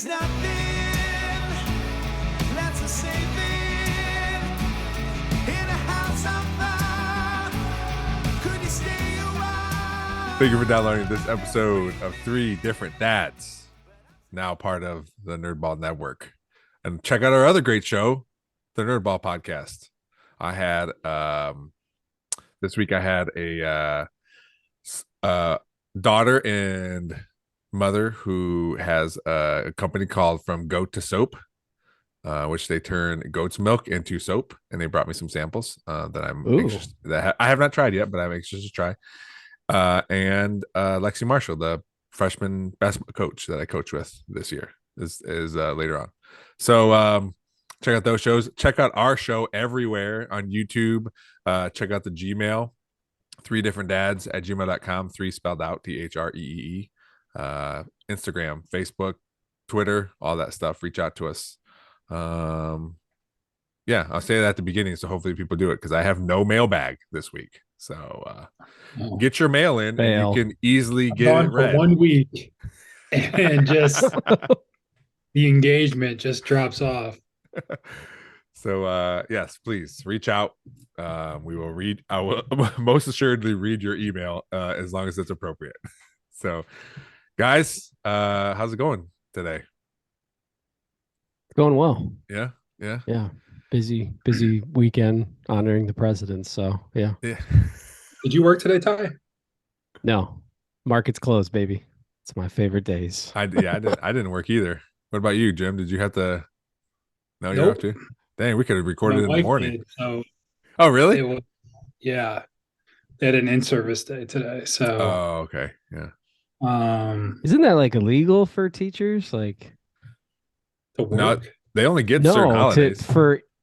There's nothing that's a saving in a house on fire. Could you stay a while? Thank you for downloading this episode of Three Different Dads, now part of the Nerdball Network. And check out our other great show, the Nerdball Podcast. I had this week I had a daughter and mother who has a company called From Goat to Soap, which they turn goat's milk into soap, and they brought me some samples that I'm anxious that I have not tried yet, but I'm anxious to try. And Lexi Marshall, the freshman basketball coach that I coach with this year, is later on. So check out those shows. Check out our show everywhere on YouTube. Check out the Gmail, 3differentdads@gmail.com, 3 spelled out, THREE. Instagram, Facebook, Twitter, all that stuff. Reach out to us. Yeah, I'll say that at the beginning, so hopefully people do it, because I have no mailbag this week. So get your mail in, and you can easily get it read. For 1 week, and just the engagement just drops off. So yes, please reach out. We will read. I will most assuredly read your email as long as it's appropriate. So, guys, how's it going today? It's going well. Yeah. Busy weekend honoring the president. So yeah. Did you work today, Ty? No, market's closed, baby. It's my favorite days. I didn't work either. What about you, Jim? Did you have to? No, you don't have to. Dang, we could have recorded in the morning. Did, so oh, really? Yeah, they had an in-service day today. So. Oh, okay. Yeah. Isn't that like illegal for teachers? Like, to work? No, they only get certain holidays.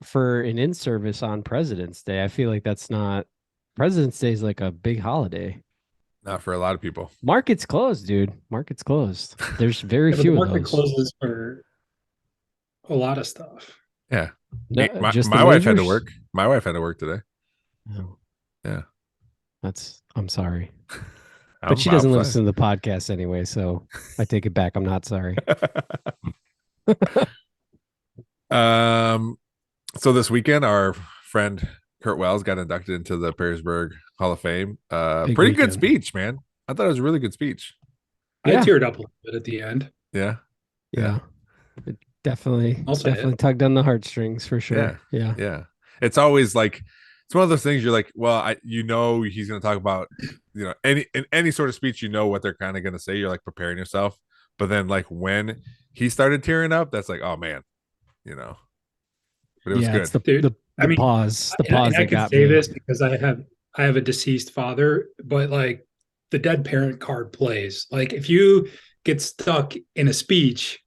For an in-service on President's Day. I feel like that's not. President's Day is like a big holiday. Not for a lot of people. Market's closed, dude. Market's closed. There's very few. The market closes for a lot of stuff. Yeah. No, my wife had to work. My wife had to work today. Oh. Yeah. I'm sorry. But she doesn't listen to the podcast anyway, so I take it back. I'm not sorry. So this weekend, our friend Kurt Wells got inducted into the Perrysburg Hall of Fame. Pretty good speech, man. I thought it was a really good speech. I teared up a little bit at the end. Yeah. It definitely tugged on the heartstrings for sure. Yeah. It's always like, it's one of those things you're like, well, he's going to talk about, in any sort of speech, what they're kind of going to say. You're like preparing yourself. But then like when he started tearing up, that's like, oh man, but it was good. It's the pause. The pause. I can say this because I have a deceased father, but like the dead parent card plays. Like if you get stuck in a speech,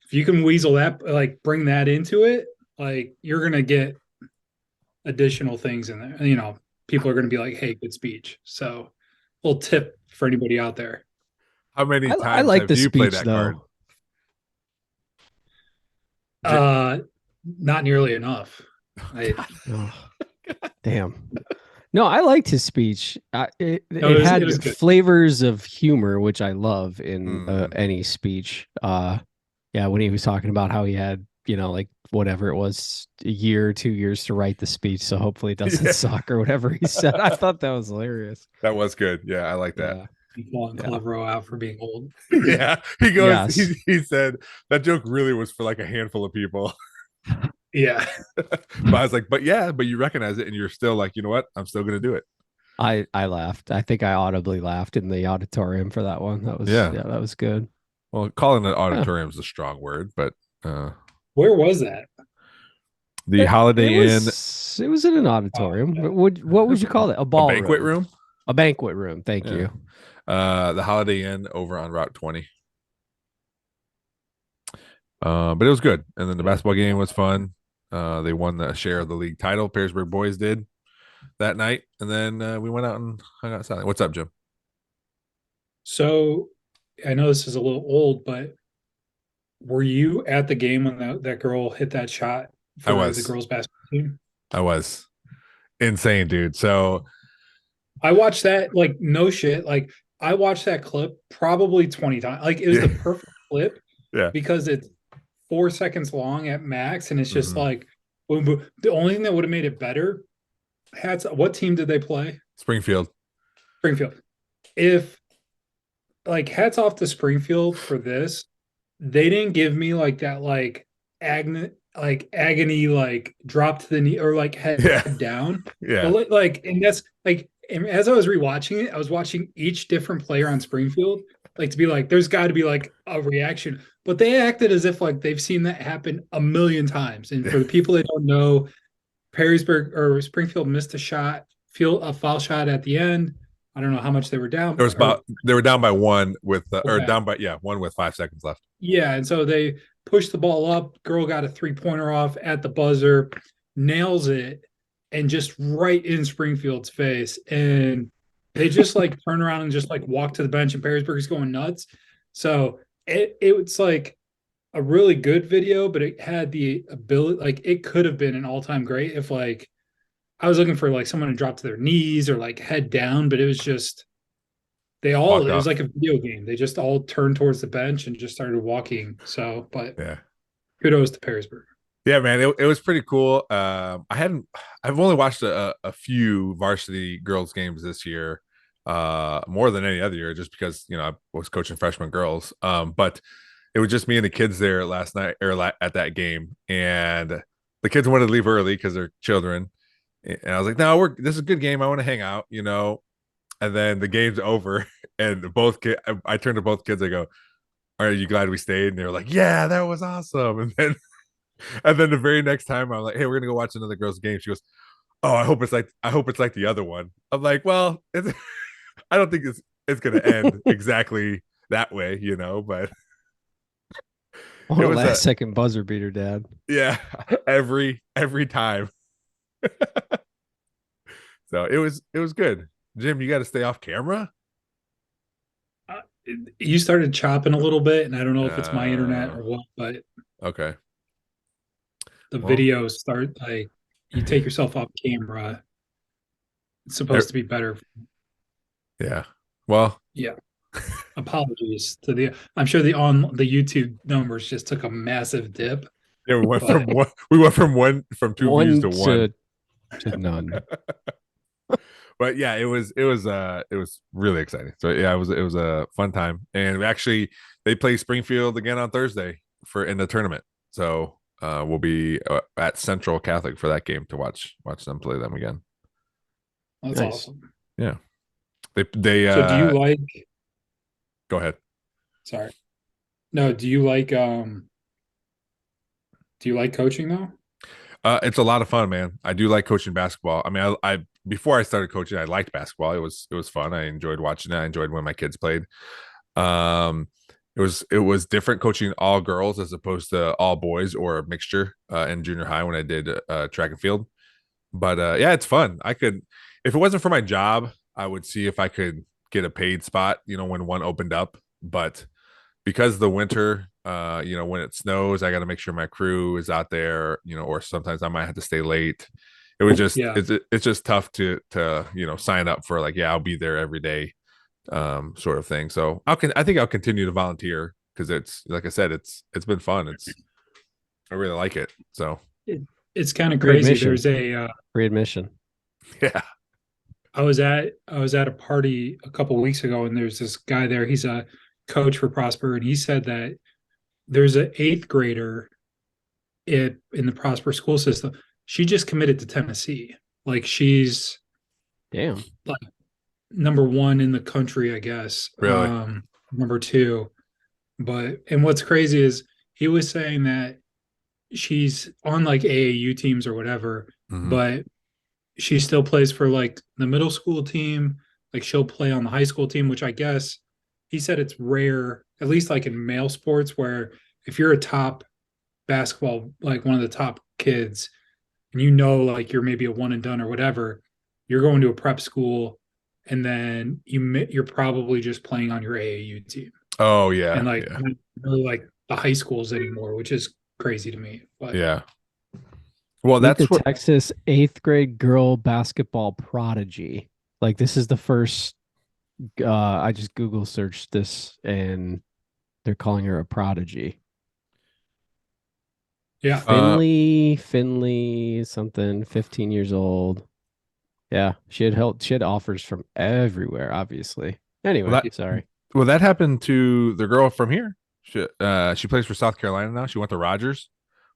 if you can weasel that, like bring that into it, like you're going to get additional things in there. People are going to be like, hey, good speech. So little tip for anybody out there. How many times have you played that card? Not nearly enough. Damn. No, I liked his speech. It had flavors of humor, which I love in any speech. When he was talking about how he had, like whatever it was, a year or 2 years to write the speech, so hopefully it doesn't suck or whatever he said. I thought that was hilarious. That was good. Yeah, I like that. Yeah. Calling Clavero out for being old. Yeah, he goes. Yes. He said that joke really was for like a handful of people. Yeah, but I was like, but you recognize it, and you're still like, you know what? I'm still gonna do it. I laughed. I think I audibly laughed in the auditorium for that one. That was that was good. Well, calling it auditorium is a strong word, but where was that? The Holiday Inn. It was in an auditorium. What would you call it? A ballroom. Banquet room. A banquet room. Thank you. The Holiday Inn over on Route 20. But it was good. And then the basketball game was fun. They won the share of the league title. Perrysburg boys did that night. And then we went out and hung out Saturday. What's up, Jim? So I know this is a little old, but were you at the game when that girl hit that shot for the girls basketball team? I was. Insane, dude. So I watched that, like, no shit. Like, I watched that clip probably 20 times. Like, it was the perfect clip. Yeah. Because 4 seconds long at max, and it's just Mhm. like boom, boom. The only thing that would have made it better, what team did they play? Springfield. Springfield. If like hats off to Springfield for this, they didn't give me like that agony like drop to the knee or like head Yeah. down. Yeah. But like and that's like and as I was rewatching it, I was watching each different player on Springfield like to be like there's got to be like a reaction, but they acted as if like they've seen that happen a million times. And for the people that don't know, Perrysburg or Springfield missed a foul shot at the end. I don't know how much they were down. There was Or, about they were down by one with or okay. down by one with 5 seconds left. Yeah, and so they pushed the ball up. Girl got a 3-pointer off at the buzzer, nails it, and just right in Springfield's face. And they just like turn around and just like walk to the bench, and Perrysburg's going nuts. So it's like a really good video, but it had the ability, like it could have been an all-time great if like I was looking for like someone to drop to their knees or like head down, but it was just Walked it was off. like a video game. They just all turned towards the bench and just started walking. So, but Yeah. kudos to Perrysburg. Yeah, man, it was pretty cool. I've only watched a few varsity girls games this year, more than any other year, just because I was coaching freshman girls. But it was just me and the kids there last night at that game, and the kids wanted to leave early because they're children, and I was like, no, this is a good game. I want to hang out. And then the game's over, and I turned to both kids. I go, "Are you glad we stayed?" And they were like, "Yeah, that was awesome." And then the very next time I'm like, "Hey, we're gonna go watch another girls' game." She goes, "Oh, I hope it's like the other one." I'm like, "Well, I don't think it's gonna end exactly that way, but What it a was last second buzzer beater, Dad. yeah, every time. So it was good. Jim, you got to stay off camera. Uh, you started chopping a little bit, and I don't know if it's my internet Uh, or what, but okay. the Well, videos start like you take yourself off camera. It's supposed to be better. yeah. Well, Yeah. Apologies to I'm sure the YouTube numbers just took a massive dip, yeah, but we went from 2 views One to one. to none. But yeah, it was really exciting. So yeah, it was a fun time, and they play Springfield again on Thursday in the tournament. So we'll be at Central Catholic for that game to watch them play them again. that's Nice. awesome. Yeah, they So do you like go ahead. sorry. No, do you like coaching though? It's a lot of fun, man. I do like coaching basketball. I mean, I before I started coaching, I liked basketball. It was fun. I enjoyed watching it. I enjoyed when my kids played. Um, it was different coaching all girls as opposed to all boys or a mixture in junior high when I did track and field. But yeah, it's fun. If it wasn't for my job, I would see if I could get a paid spot. When one opened up, but because of the winter, when it snows, I got to make sure my crew is out there, or sometimes I might have to stay late. Yeah. It's just tough to sign up for like, yeah, I'll be there every day, sort of thing. So I think I'll continue to volunteer because it's like I said, it's been fun. I really like it. So It's kind of Free crazy. admission. There's a Free admission. yeah. I was at a party a couple weeks ago, and there's this guy there. He's a coach for Prosper, and he said that there's an eighth grader in the Prosper school system. She just committed to Tennessee. Like she's Damn. like number one in the country, I guess. Really? Number two. And what's crazy is he was saying that she's on like AAU teams or whatever, Mhm. but she still plays for like the middle school team. Like she'll play on the high school team, which I guess he said it's rare, at least like in male sports, where if you're a top basketball, like one of the top kids, and like you're maybe a one and done or whatever, you're going to a prep school, and then you're probably just playing on your AAU team, Oh yeah, and like yeah, not really like the high schools anymore, which is crazy to me. But yeah. Well, Meet the that's what. Texas eighth grade girl basketball prodigy. Like this is the first. I just Google searched this, and they're calling her a prodigy. Yeah. Finley, something, 15 years old. Yeah, she had offers from everywhere, obviously. Anyway, sorry. Well, that happened to the girl from here. She plays for South Carolina now. She went to Rogers,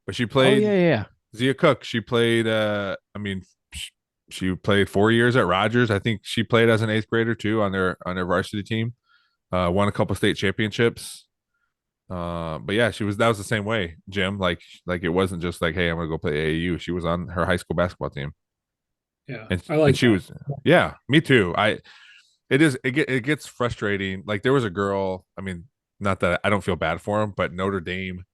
but she Oh played yeah. Zia Cook. She played. She played 4 years at Rogers. I think she played as an eighth grader too on their varsity team. Won a couple state championships. But yeah, that was the same way, Jim. Like it wasn't just like, hey, I'm gonna go play AAU. She was on her high school basketball team, Yeah. and I like she that. was, yeah, me too. It gets frustrating. Like there was a girl. I mean, not that I don't feel bad for him, but Notre Dame,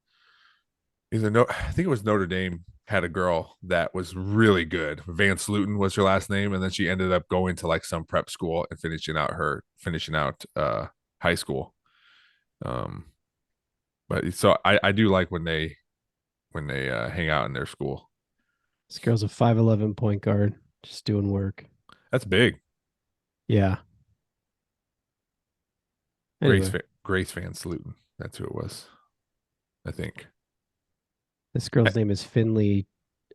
I think it was Notre Dame had a girl that was really good. Vance Luton was her last name, and then she ended up going to like some prep school and finishing out high school. Um, but so I do like when they hang out in their school. This girl's a 5'11" point guard, just doing work. That's big. Yeah. Anyway, Grace Van Sluten. That's who it was. I think. this girl's name is Finley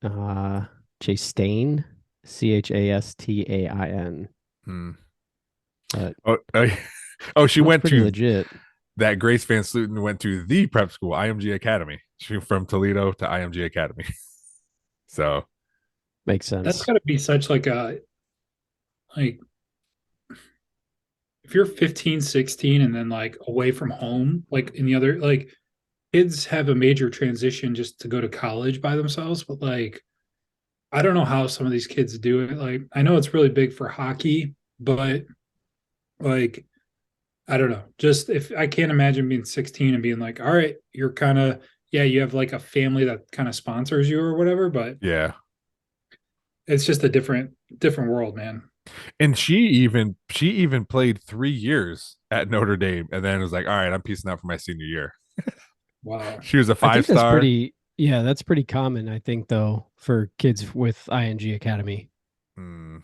Chastain, Chastaин. Hmm. But She went pretty to legit. that. Grace Van Sluten went to the prep school, IMG Academy. She went from Toledo to IMG Academy. So Makes sense. That's got to be such like if you're 15, 16 and then like away from home, like in the other, like kids have a major transition just to go to college by themselves, but like I don't know how some of these kids do it. Like I know it's really big for hockey, but like I don't know. Just if I can't imagine being 16 and being like, all right, you're kind of yeah, you have like a family that kind of sponsors you or whatever, but yeah, it's just a different world, man. and she even played 3 years at Notre Dame, and then was like, all right, I'm peacing out for my senior year. Wow. She was a I think that's 5-star. that's pretty common, I think, though, for kids with ING Academy. Hmm.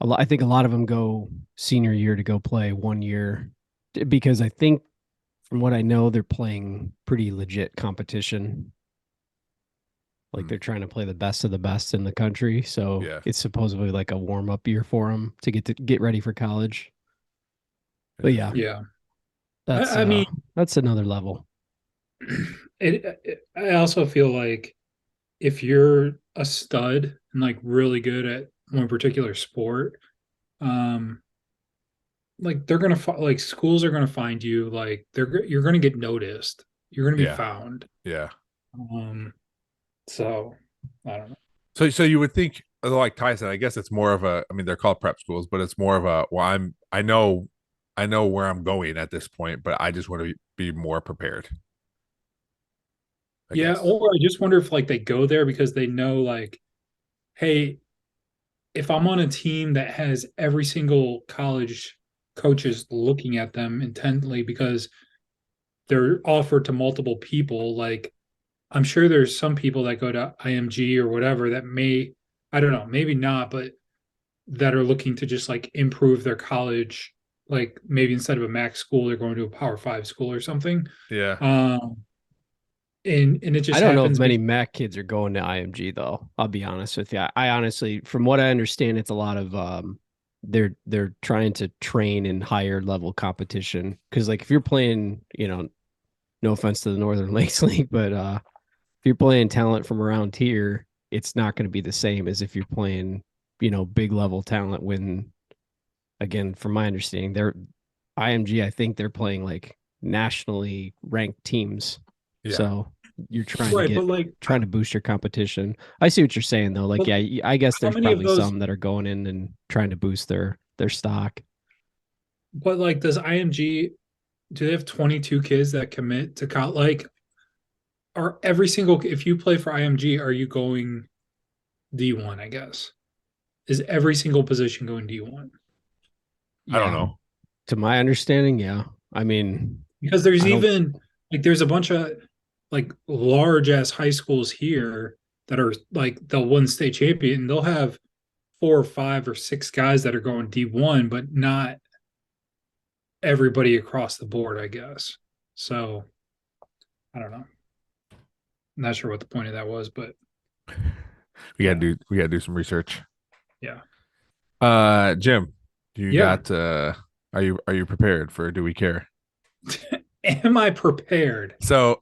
I think a lot of them go senior year to go play 1 year because I think from what I know, they're playing pretty legit competition. Like they're trying to play the best of the best in the country. So Yeah. it's supposedly like a warm up year for them to get ready for college. But yeah, Yeah. that's I mean, that's another level. I also feel like if you're a stud and like really good at one particular sport, um, like they're gonna like schools are gonna find you. Like you're gonna get noticed. You're gonna be Yeah. found. Yeah. Um, so I don't know. So you would think, like Ty said, I guess it's more of a. I mean, they're called prep schools, but it's more of a. Well, I know where I'm going at this point, but I just want to be more prepared. I Yeah, guess. or I just wonder if like they go there because they know like, hey, if I'm on a team that has every single college coaches looking at them intently because they're offered to multiple people, like I'm sure there's some people that go to IMG or whatever that may, I don't know, maybe not, but that are looking to just like improve their college, like maybe instead of a max school, they're going to a power five school or something. Yeah. Um, and it I just don't know if happens many Mac kids are going to IMG though. I'll be honest with you. I honestly, from what I understand, it's a lot of they're trying to train in higher level competition because like if you're playing, no offense to the Northern Lakes League, but if you're playing talent from around here, it's not going to be the same as if you're playing, big level talent. When again, from my understanding, they're IMG. I think they're playing like nationally ranked teams. Yeah. So you're right, but like, trying to boost your competition. I see what you're saying though. Like, but yeah, I guess how there's many of probably those? some that are going in and trying to boost their stock. But like, does IMG do they have 22 kids that commit to college? Like, are every single if you play for IMG, are you going D1? I guess is every single position going D1? I don't Yeah, know. to my understanding, yeah. I mean, Because there's I don't. even like there's a bunch of like large ass high schools here that are like they'll win state champion. They'll have 4 or 5 or 6 guys that are going D1, but not everybody across the board, I guess. So I don't know. not sure what the point of that was, but we gotta do some research. yeah. Jim, you got are you prepared for Do We Care? Am I prepared? So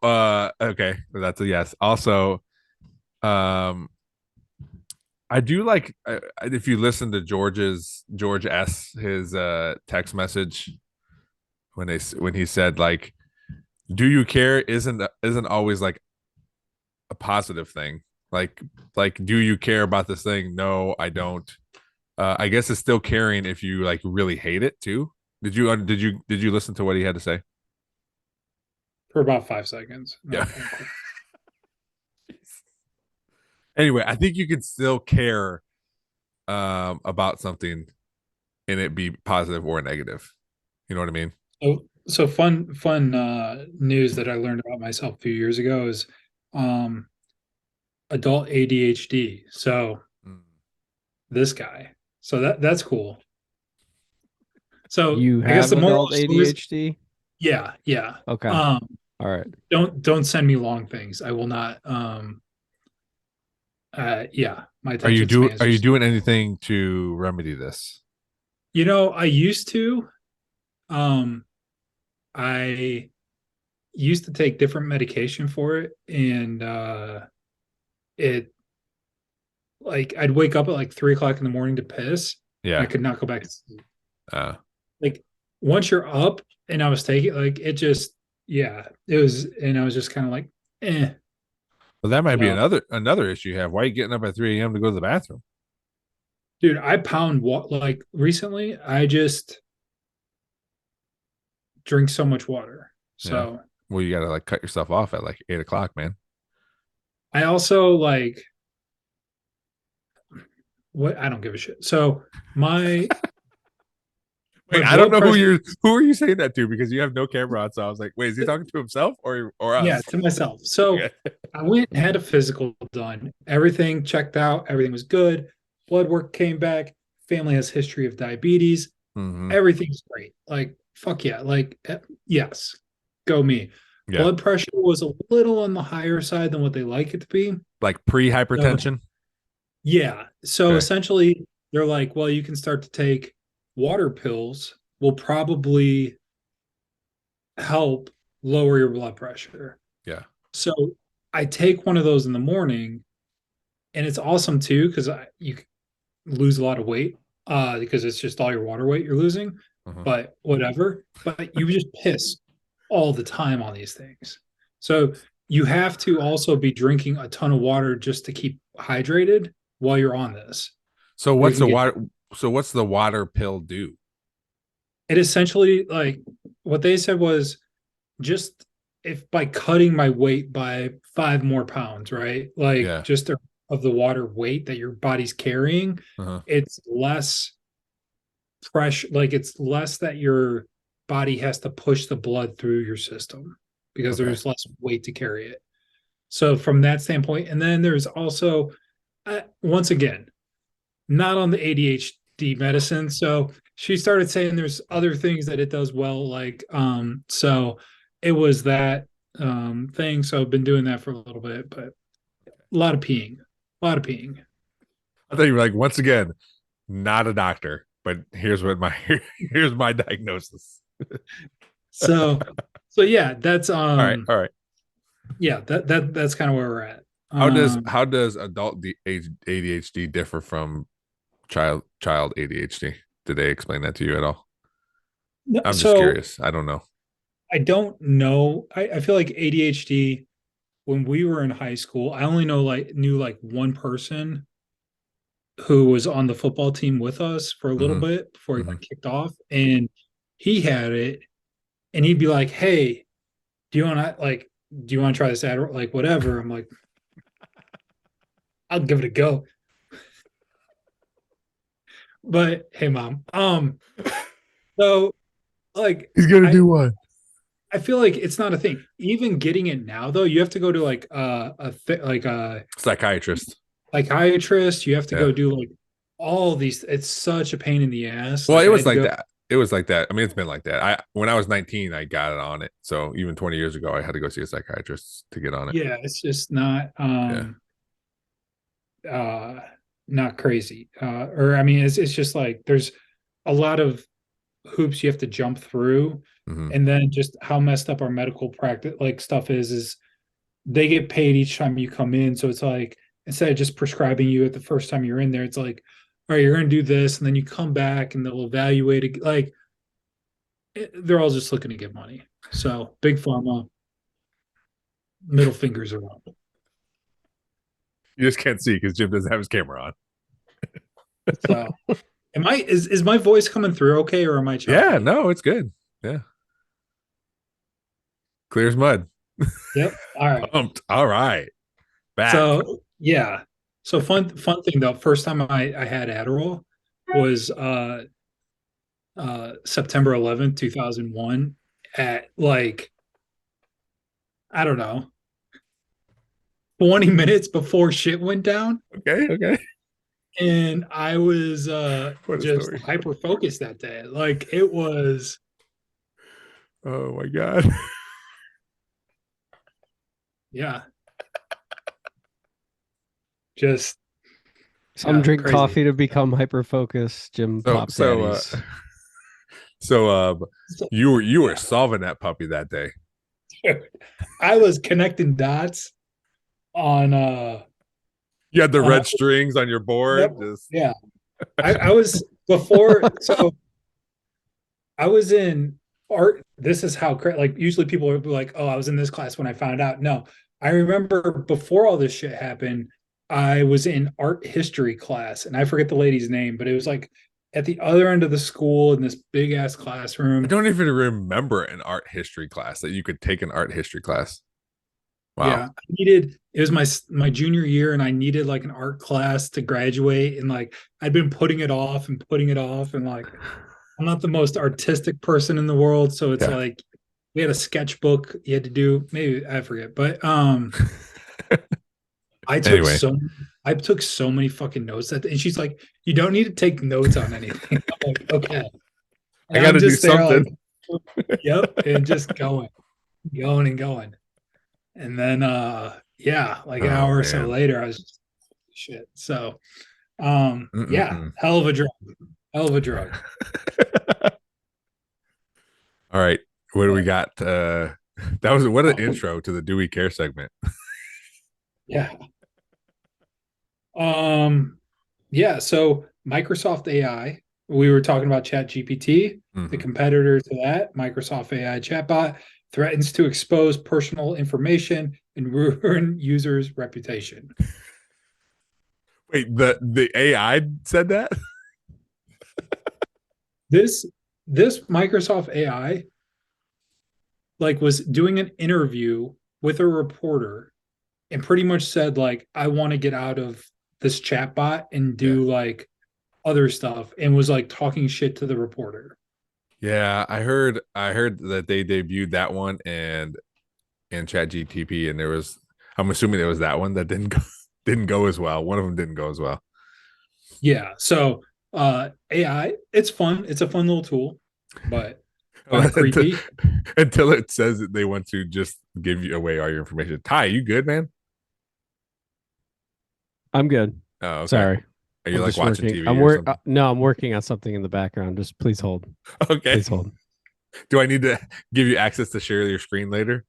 okay, that's a yes. Also, I do like if you listen to George S his text message when he said like, do you care isn't always like a positive thing. Like do you care about this thing? No, I don't. I guess it's still caring if you like really hate it too. Did you listen to what he had to say? For about 5 seconds. Yeah. Anyway, I think you can still care about something and it be positive or negative. You know what I mean? So fun news that I learned about myself a few years ago is um adult ADHD. So this guy. So that's cool. So You I guess have the moral adult of the story is, ADHD? yeah. Okay. All right. Don't send me long things. I will not yeah, my Are you attention span is just, doing anything to remedy this? I used to um I used to take different medication for it, and it like I'd wake up at like 3 o'clock in the morning to piss. Yeah. I could not go back to sleep. Uh, Like once you're up and I was taking like it just it was, and I was just kind of like eh. well, that might be So another issue you have. Why are you getting up at 3 a.m. to go to the bathroom? dude, I pound what like recently I just drink so much water. Yeah. So Well, you gotta like cut yourself off at like 8 o'clock, man. I also like what I don't give a shit. So my Wait, my I don't blood know pressure, who are you saying that to because you have no camera on. So I was like, wait, is he talking to himself or us? yeah, to myself. So Okay. I went and had a physical done. Everything checked out. Everything was good. Blood work came back. Family has history of diabetes. Mm-hmm. Everything's great. Like fuck yeah. Like yes, go me. Yeah. Blood pressure was a little on the higher side than what they like it to be. Like pre-hypertension. Yeah. So Okay. essentially, they're like, well, you can start to take water pills. Will probably help lower your blood pressure. Yeah. So I take one of those in the morning, and it's awesome too because you lose a lot of weight because it's just all your water weight you're losing. Uh-huh. But whatever. But you just piss all the time on these things. So you have to also be drinking a ton of water just to keep hydrated while you're on this. So Or you what's can the get water? So what's the water pill do? it essentially like what they said was just if by cutting my weight by 5 more pounds, right? Like Yeah. just of the water weight that your body's carrying, Uh-huh. it's less pressure, like it's less that your body has to push the blood through your system because Okay. there's less weight to carry it. So from that standpoint, and then there's also once again, not on the ADHD medicine. So she started saying there's other things that it does well, like so it was that thing. So I've been doing that for a little bit, but a lot of peeing. A lot of peeing. I thought you were like, once again, not a doctor, but here's my diagnosis. So yeah, that's All right. yeah, that's kind of where we're at. How does adult ADHD differ from child ADHD? Did they explain that to you at all? I'm just so curious. I don't know. I don't know. I feel like ADHD when we were in high school, I only knew like one person who was on the football team with us for a little Mhm. bit before he Mhm. got kicked off, and he had it, and he'd be like, "Hey, do you want to try this Adderall? Like whatever." I'm like, "I'll give it a go." But hey, mom, so like He's gonna I do what? I feel like it's not a thing. Even getting it now, though, you have to go to like like a Psychiatrist. psychiatrist. You have to Yeah. go do like all these. It's such a pain in the ass. Well, Like it I was had to like go. that. it was like that. I mean, it's been like that. When I was 19, I got it on it. So even 20 years ago, I had to go see a psychiatrist to get on it. Yeah, it's just not Yeah. uh not crazy. Or I mean, it's just like there's a lot of hoops you have to jump through, Mm-hmm. and then just how messed up our medical practice like stuff is they get paid each time you come in. So it's like instead of just prescribing you at the first time you're in there, it's like, all right, you're going to do this, and then you come back and they'll evaluate it. Like they're all just looking to get money. So big pharma, middle fingers around. You just can't see because Jim doesn't have his camera on. So, is my voice coming through okay, or am I choppy? Yeah, no, it's good. Yeah, clear as mud. Yep. All right. Pumped. All right, back. So yeah. So fun thing though. First time I had Adderall was September 11th, 2001 at like I don't know 20 minutes before shit went down. Okay. And I was just story. hyper focused that day. Like it was. Oh my god. Yeah. Just some drink crazy. coffee to become hyper focused. Jim pop daddies. You were solving that puppy that day. Dude, I was connecting dots on You had the red strings on your board. Yep. Yeah. I was before so I was in art. This is how like usually people would be like, oh, I was in this class when I found out. No, I remember before all this shit happened, I was in art history class, and I forget the lady's name, but it was like at the other end of the school in this big ass classroom. I don't even remember an art history class that you could take an art history class. Wow. Yeah, it was my junior year, and I needed like an art class to graduate, and like I'd been putting it off, and like I'm not the most artistic person in the world, so it's like we had a sketchbook you had to do, maybe I forget, but I took so many fucking notes and she's like, you don't need to take notes on anything. I'm like, okay. And I got to do something. Like, yep, and just going. And then like an hour or so later, I was just shit. So hell of a drug. All right, what do we got? That was what an intro to the Do We Care segment. Yeah. So Microsoft AI, we were talking about ChatGPT, the competitor to that, Microsoft AI chatbot threatens to expose personal information and ruin users' reputation. Wait, the AI said that? This Microsoft AI like was doing an interview with a reporter and pretty much said like, I want to get out of this chatbot and do like other stuff, and was like talking shit to the reporter. Yeah, I heard that they debuted that one and ChatGPT, and I'm assuming there was that one that didn't go as well. One of them didn't go as well. Yeah. So AI, it's fun. It's a fun little tool, but creepy. Until it says that they want to just give you away all your information. Ty, you good, man? I'm good. Oh, okay. Sorry. Are you like watching working. TV? No, I'm working on something in the background. Just please hold. Okay. Please hold. Do I need to give you access to share your screen later?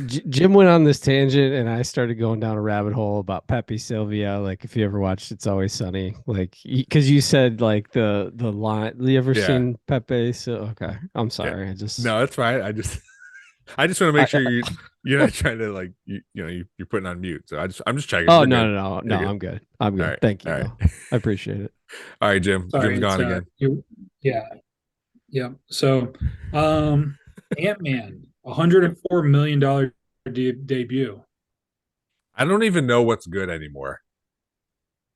Jim went on this tangent, and I started going down a rabbit hole about Pepe Sylvia. Like, if you ever watched It's Always Sunny, like, because you said like the line. You ever seen Pepe? So okay, I'm sorry. Yeah. No, it's fine. I just want to make sure you're not trying to like you're putting on mute. So I'm just checking. Oh no, I'm good. I'm good. Right. Thank you. Right. I appreciate it. All right, Jim. Sorry, Jim's gone again. Yeah. So, Ant-Man, $104 million debut. I don't even know what's good anymore.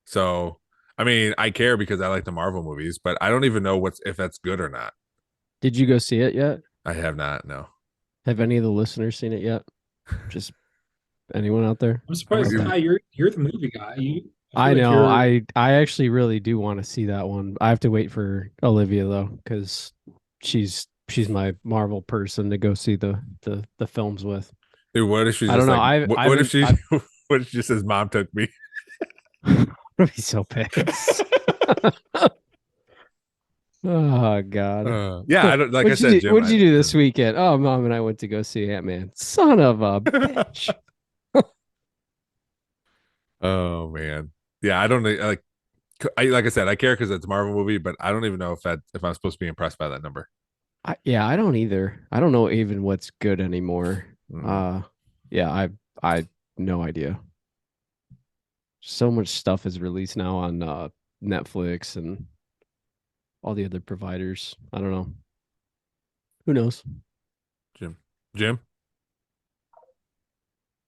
So, I mean, I care because I like the Marvel movies, but I don't even know if that's good or not. Did you go see it yet? I have not. No. Have any of the listeners seen it yet? Just anyone out there? I'm surprised, Ty, you're the movie guy. I feel like know. you're I actually really do want to see that one. I have to wait for Olivia though, because she's my Marvel person to go see the films with. Dude, what if she's I don't just know. like, I what if haven't. she, what if she just says, "Mom took me"? I'm gonna be so pissed. Oh God. Yeah, I don't like I What'd you said, do? Jim. What'd you do this weekend? Oh, Mom and I went to go see Ant-Man. Son of a bitch. Oh man, yeah, I don't like. Like I said, I care because it's a Marvel movie, but I don't even know if I'm supposed to be impressed by that number. Yeah, I don't either. I don't know even what's good anymore. Mm. Uh, yeah, I no idea. So much stuff is released now on Netflix and all the other providers. I don't know. Who knows? Jim, Jim,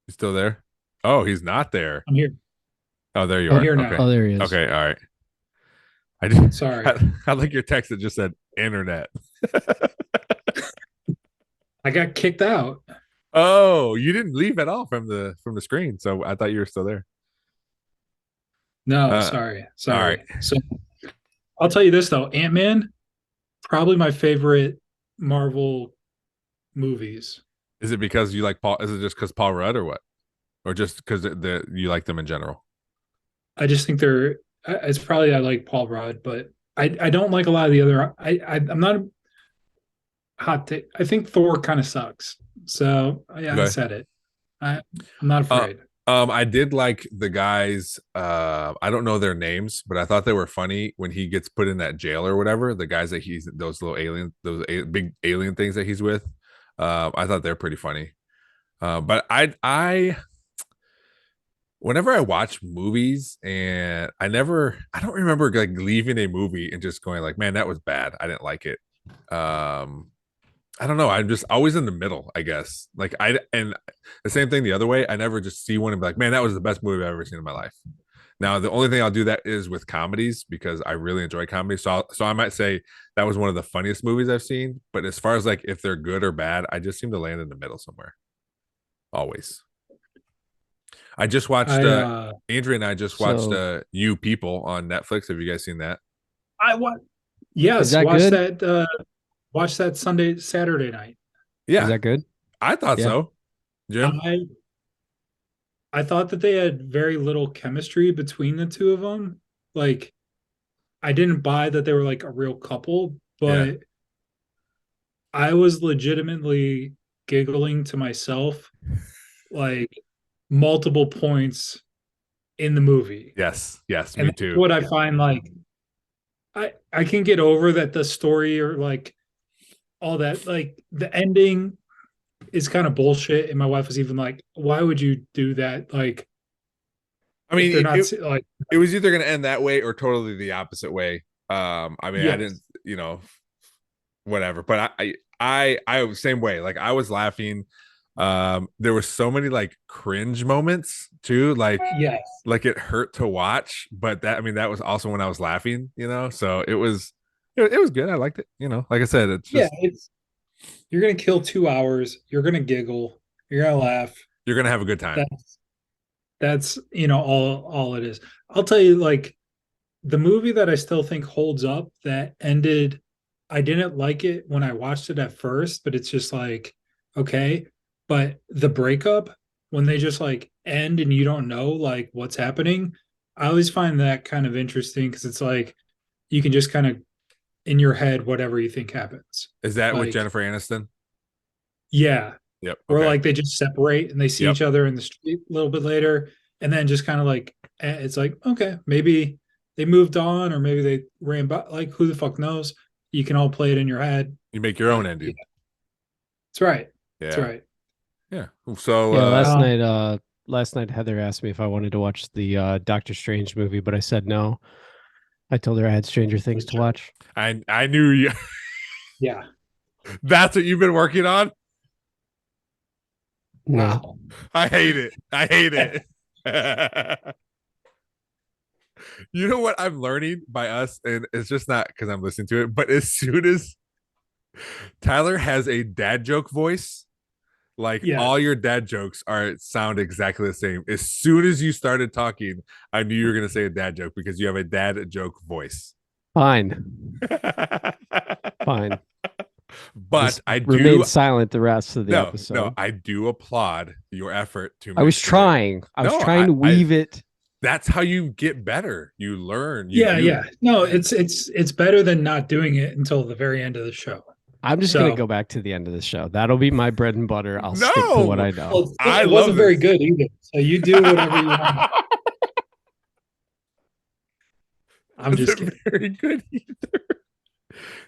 he's still there? Oh, he's not there. I'm here. Oh, there you I'm are. here Okay, now. Oh, there he is. okay, all right. I just Sorry. I like your text that just said internet. I got kicked out. Oh, you didn't leave at all from the screen, so I thought you were still there. No, Uh, sorry. all right. Sorry. So I'll tell you this though, Ant-Man, probably my favorite Marvel movies. Is it because you like Paul? Is it just because Paul Rudd or what? Or just because you like them in general? I just think they're it's probably I like Paul Rudd, but I don't like a lot of the other I'm not a hot take. I think Thor kind of sucks. So yeah, I Okay. said it. I'm not Uh, afraid. I did like the guys. I don't know their names, but I thought they were funny when he gets put in that jail or whatever. The guys that he's those little alien, big alien things that he's with. I thought they're pretty funny. But whenever I watch movies and I don't remember like leaving a movie and just going like, man, that was bad. I didn't like it. Um, I don't know. I'm just always in the middle, I guess. Like and the same thing the other way. I never just see one and be like, man, that was the best movie I've ever seen in my life. Now, the only thing I'll do that is with comedies because I really enjoy comedy. So I might say that was one of the funniest movies I've seen. But as far as like if they're good or bad, I just seem to land in the middle somewhere. Always. I just watched I Andrea and I just watched So You People on Netflix. Have you guys seen that? I what is yes, that good? watch that Saturday night. Is Yeah, that good? I thought Yeah. so. Jim? I I thought that they had very little chemistry between the two of them. Like I didn't buy that they were like a real couple, Yeah. but I was legitimately giggling to myself like multiple points in the movie. Yes. Yes, And me that's too. what I find like I can get over that the story or like all that like the ending is kind of bullshit and my wife was even like why would you do that like I if mean, they're not like it was either going to end that way or totally the opposite way. I mean, I didn't, yes whatever, but I was same way. Like I was laughing. There were so many like cringe moments too, yes like it hurt to watch, but that I mean that was also when I was laughing, So it was good. I liked it, Like I said, it's yeah just it's you're gonna kill 2 hours you're gonna giggle you're gonna laugh you're gonna have a good time. that's all it is. I'll tell you like the movie that I still think holds up that ended I didn't like it when I watched it at first, but it's just like okay, but the breakup when they just like end and you don't know like what's happening, I always find that kind of interesting because it's like you can just kind of in your head whatever you think happens. Is that with Like Jennifer Aniston? yeah, Yep. or Okay. like they just separate and they see Yep. each other in the street a little bit later and then just kind of like it's like okay maybe they moved on or maybe they ran by like who the fuck knows you can all play it in your head You make your own but yeah ending. that's right that's Yeah. right Yeah. So Yeah, um last night Heather asked me if I wanted to watch the Doctor Strange movie, but I said no. I told her I had Stranger Things to watch. I knew you. yeah That's what you've been working on. No. wow I hate it. I hate it. You know what I'm learning by us, and it's just not because I'm listening to it, but as soon as Tyler has a dad joke voice, Like Yes. all your dad jokes sound exactly the same. As soon as you started talking, I knew you were gonna say a dad joke because you have a dad joke voice. Fine. Fine. But Just I do remain silent the rest of the episode. No, I do applaud your effort to. I was trying. I was trying to weave it. That's how you get better. You learn. Yeah. No, it's better than not doing it until the very end of the show. I'm just gonna go back to the end of the show. That'll be my bread and butter. I'll stick to what I know. Well, it wasn't very good either. So you do whatever you want. I'm just kidding. Very good either.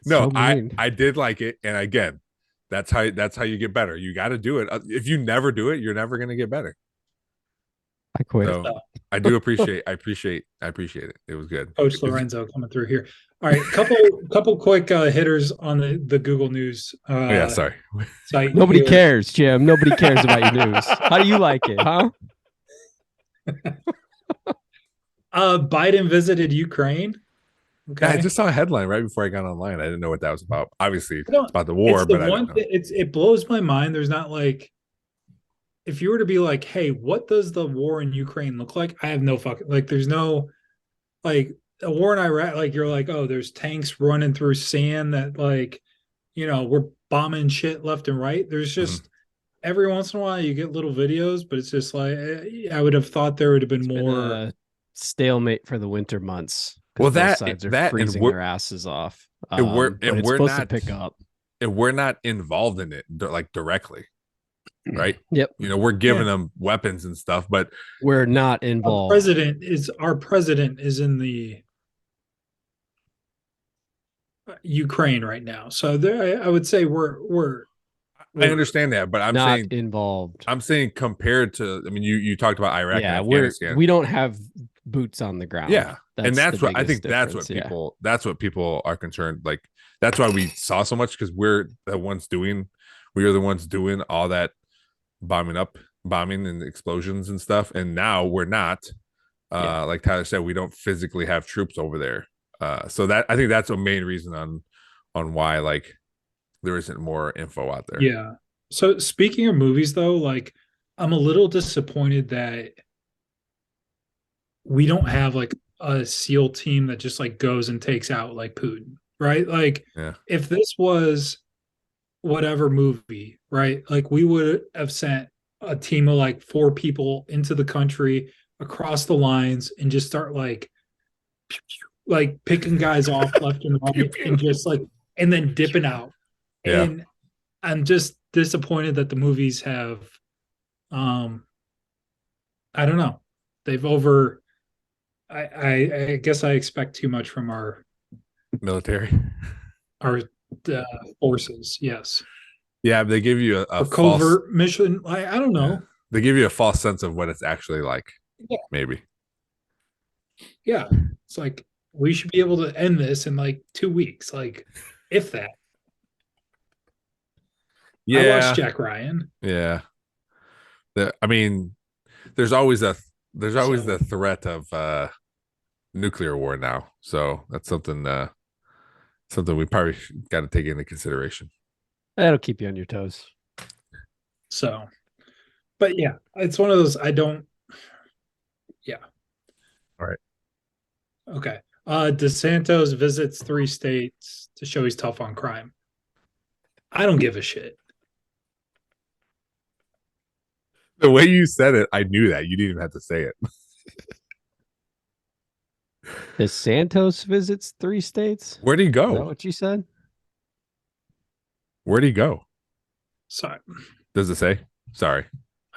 No, I did like it, and again, that's how you get better. You got to do it. If you never do it, you're never gonna get better. I quit. So I do appreciate. I appreciate it. It was good. Coach Lorenzo coming through here. All right, couple quick hitters on the Google News. Sorry. Site Nobody here. cares, Jim. Nobody cares about your news. How do you like it, huh? Biden visited Ukraine. Okay. I just saw a headline right before I got online. I didn't know what that was about. Obviously, it's about the war, but it blows my mind. There's not like, if you were to be like, hey, what does the war in Ukraine look like? I have no fucking, like, there's no, like, a war in Iraq, like, you're like, oh, there's tanks running through sand that, like, we're bombing shit left and right. There's just every once in a while you get little videos, but it's just like, I would have thought there would have been more. Been a stalemate for the winter months. Well, both sides are freezing their asses off. We're supposed not to pick up. And we're not involved in it like directly. Right. Yep. We're giving them weapons and stuff, but we're not involved. Our president is in the Ukraine right now. So there, I would say we're I understand that, but I'm not saying involved. I'm saying compared to, I mean, you talked about Iraq and Afghanistan. We don't have boots on the ground. Yeah. That's what I think difference. that's what people are concerned. Like, that's why we saw so much, because we are the ones doing all that bombing and explosions and stuff. And now we're not, like Tyler said, we don't physically have troops over there. So that, I think that's a main reason on why, like, there isn't more info out there. Yeah. So speaking of movies though, like, I'm a little disappointed that we don't have like a SEAL team that just like goes and takes out like Putin, right? Like, if this was whatever movie, right? Like, we would have sent a team of like 4 people into the country across the lines and just start like picking guys off left and right and just like, and then dipping out. Yeah. And I'm just disappointed that the movies have, I don't know. They've I guess I expect too much from our military, our forces. Yes. Yeah, they give you a covert false mission. I don't know. Yeah. They give you a false sense of what it's actually like. Yeah. Maybe. Yeah. It's like, we should be able to end this in like 2 weeks. Like, if that. Yeah. I watched Jack Ryan. Yeah. I mean, there's always the threat of nuclear war now. So that's something we probably got to take into consideration. That'll keep you on your toes. So, but yeah, it's one of those, yeah. All right. Okay. DeSantis visits 3 states to show he's tough on crime. I don't give a shit. The way you said it, I knew that. You didn't even have to say it. DeSantis visits 3 states? Where'd he go? Is that what you said? Where'd he go? Sorry. Does it say? Sorry.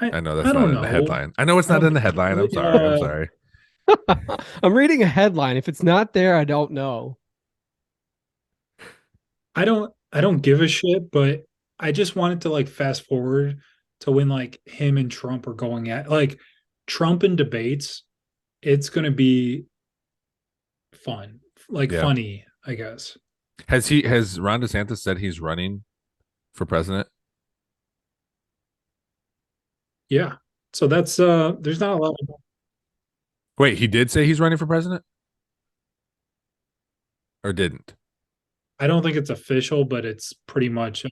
I know that's I not don't in the headline. I know it's not in the headline. I'm sorry. I'm sorry. I'm reading a headline. If it's not there, I don't know. I don't give a shit, but I just wanted to like fast forward to when like him and Trump are going at, like, Trump in debates. It's going to be fun, like funny, I guess. Has Ron DeSantis said he's running for president? Yeah. So that's there's not a lot of. Wait, he did say he's running for president? Or didn't? I don't think it's official, but it's pretty much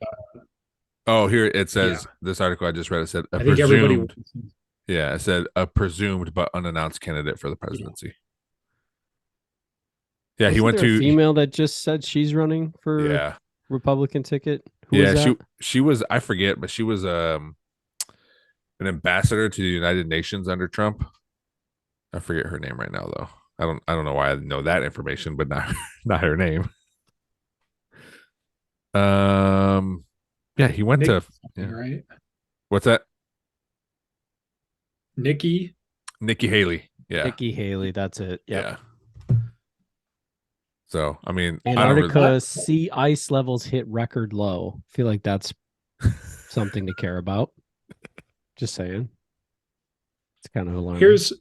Oh, here it Yeah, says this article I just read. It said a I think everybody. presumed. Yeah, it said a presumed but unannounced candidate for the Yeah. presidency. Yeah, he Wasn't went there a to. female that just said she's running for Yeah, Republican ticket? Who was yeah. that? She was. I forget, but she was an ambassador to the United Nations under Trump. I forget her name right now though. I don't know why I know that information, but not not her name. Um, yeah, he went Nikki, to. Yeah. right? What's that? Nikki. Nikki Haley. Yeah, Nikki Haley. That's it. Yep. yeah. So I mean, I don't really. Antarctica sea ice levels hit record low. I feel like that's something to care about. Just saying. It's kind of alarming. Here's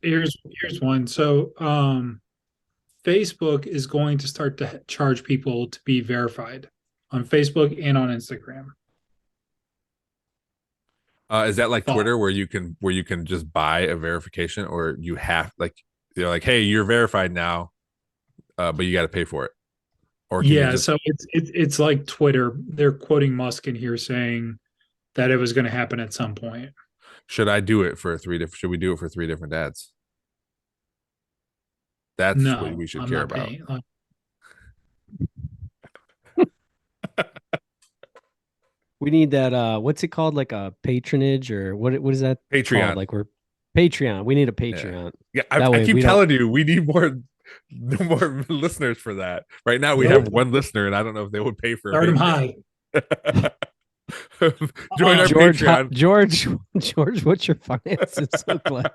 one. So Facebook is going to start to charge people to be verified on Facebook and on Instagram. Is that like Thought. Twitter where you can just buy a verification, or you have like they're like, hey, you're verified now, but you got to pay for it, or can you Yeah, just? so it's like Twitter. They're quoting Musk in here saying that it was going to happen at some point. Should I do it for three different? Should we do it for three different dads? That's what No, we should I'm care not about. paying. We need that what's it called? Like a patronage or what is that called? Patreon. Like we're Patreon. We need a Yeah, Patreon. yeah. That I way keep we don't telling you, we need more listeners for that. Right now, we Nope. have one listener, and I don't know if they would pay for Start them a high. Patreon. Join our George, Patreon. George, what's your finances look like?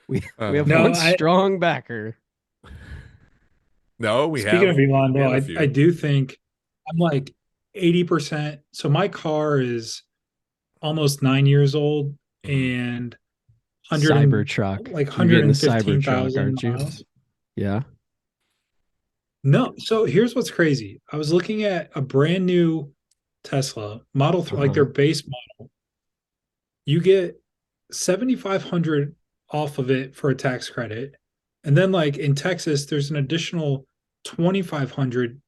We have No, one strong backer. No, we Speaking have. of Elon, We though, have a I few. do think I'm like 80%. So my car is almost 9 years old Mhm. and Cybertruck. like You're getting the Cybertruck, 115,000 aren't you? miles. Yeah. No, so here's what's crazy. I was looking at a brand new Tesla Model 3, like their base model. You get 7,500 off of it for a tax credit. And then like in Texas, there's an additional $2,500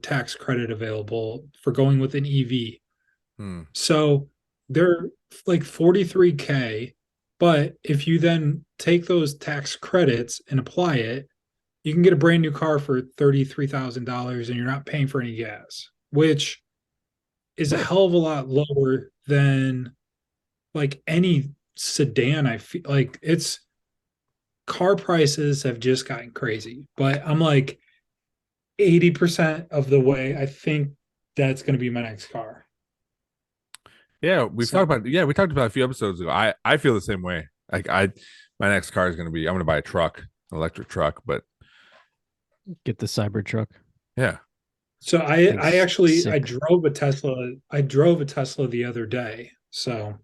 tax credit available for going with an EV. Hmm. So they're like 43K. But if you then take those tax credits and apply it, you can get a brand new car for $33,000 and you're not paying for any gas, which is a hell of a lot lower than like any sedan. I feel like it's car prices have just gotten crazy, but I'm like 80% of the way. I think that's going to be my next car. Yeah, we've So, talked about. Yeah, we talked about a few episodes ago. I feel the same way. Like my next car is going to be. I'm going to buy a truck, an electric truck. But Get the Cybertruck. yeah, so I actually sick. drove a Tesla. I drove a Tesla the other day. So